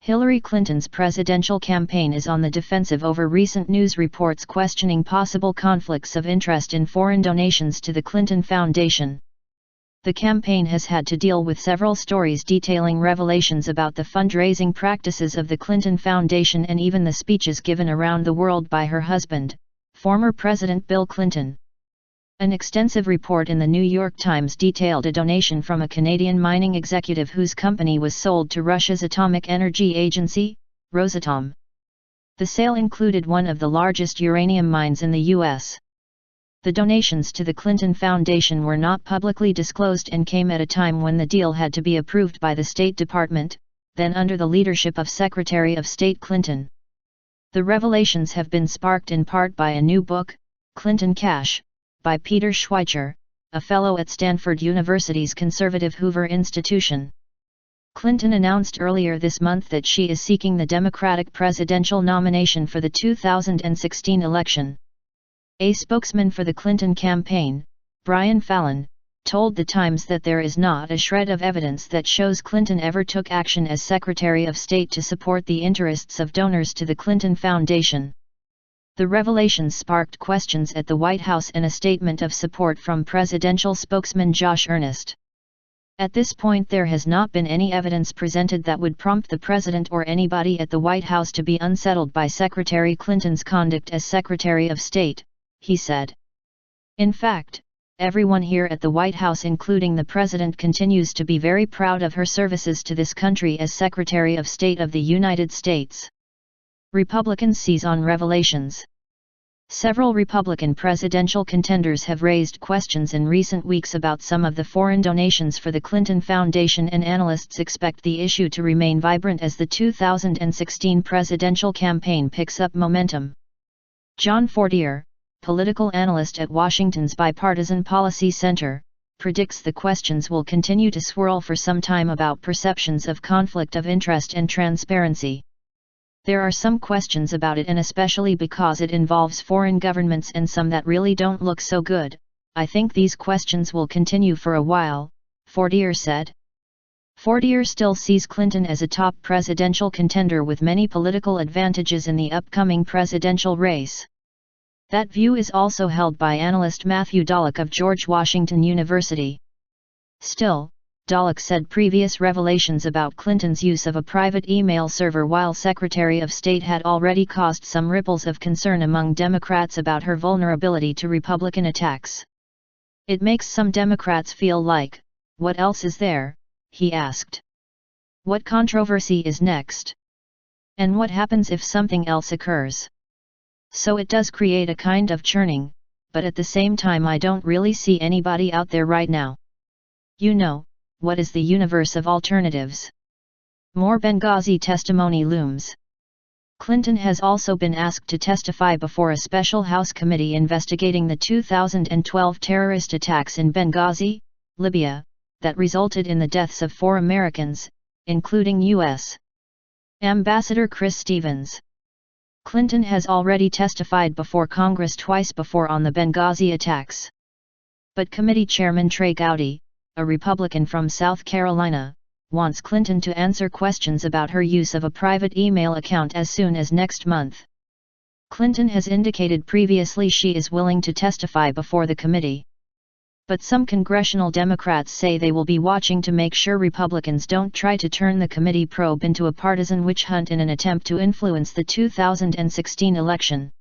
Hillary Clinton's presidential campaign is on the defensive over recent news reports questioning possible conflicts of interest in foreign donations to the Clinton Foundation. The campaign has had to deal with several stories detailing revelations about the fundraising practices of the Clinton Foundation and even the speeches given around the world by her husband, former President Bill Clinton. An extensive report in the New York Times detailed a donation from a Canadian mining executive whose company was sold to Russia's atomic energy agency, Rosatom. The sale included one of the largest uranium mines in the U.S. The donations to the Clinton Foundation were not publicly disclosed and came at a time when the deal had to be approved by the State Department, then under the leadership of Secretary of State Clinton. The revelations have been sparked in part by a new book, Clinton Cash, by Peter Schweizer, a fellow at Stanford University's conservative Hoover Institution. Clinton announced earlier this month that she is seeking the Democratic presidential nomination for the 2016 election. A spokesman for the Clinton campaign, Brian Fallon, told The Times that there is not a shred of evidence that shows Clinton ever took action as Secretary of State to support the interests of donors to the Clinton Foundation. The revelations sparked questions at the White House and a statement of support from presidential spokesman Josh Earnest. At this point there has not been any evidence presented that would prompt the president or anybody at the White House to be unsettled by Secretary Clinton's conduct as Secretary of State, he said. In fact, everyone here at the White House including the president continues to be very proud of her services to this country as Secretary of State of the United States. Republicans seize on revelations. Several Republican presidential contenders have raised questions in recent weeks about some of the foreign donations for the Clinton Foundation, and analysts expect the issue to remain vibrant as the 2016 presidential campaign picks up momentum. John Fortier, political analyst at Washington's Bipartisan Policy Center, predicts the questions will continue to swirl for some time about perceptions of conflict of interest and transparency. There are some questions about it, and especially because it involves foreign governments, and some that really don't look so good. I think these questions will continue for a while, Fortier said. Fortier still sees Clinton as a top presidential contender with many political advantages in the upcoming presidential race. That view is also held by analyst Matthew Dallek of George Washington University. Still, Dallek said previous revelations about Clinton's use of a private email server while Secretary of State had already caused some ripples of concern among Democrats about her vulnerability to Republican attacks. It makes some Democrats feel like, what else is there? He asked. What controversy is next? And what happens if something else occurs? So it does create a kind of churning, but at the same time I don't really see anybody out there right now. You know, what is the universe of alternatives? More Benghazi testimony looms. Clinton has also been asked to testify before a special House committee investigating the 2012 terrorist attacks in Benghazi, Libya, that resulted in the deaths of 4 Americans, including U.S. Ambassador Chris Stevens. Clinton has already testified before Congress twice before on the Benghazi attacks. But committee chairman Trey Gowdy, a Republican from South Carolina, wants Clinton to answer questions about her use of a private email account as soon as next month. Clinton has indicated previously she is willing to testify before the committee. But some congressional Democrats say they will be watching to make sure Republicans don't try to turn the committee probe into a partisan witch hunt in an attempt to influence the 2016 election.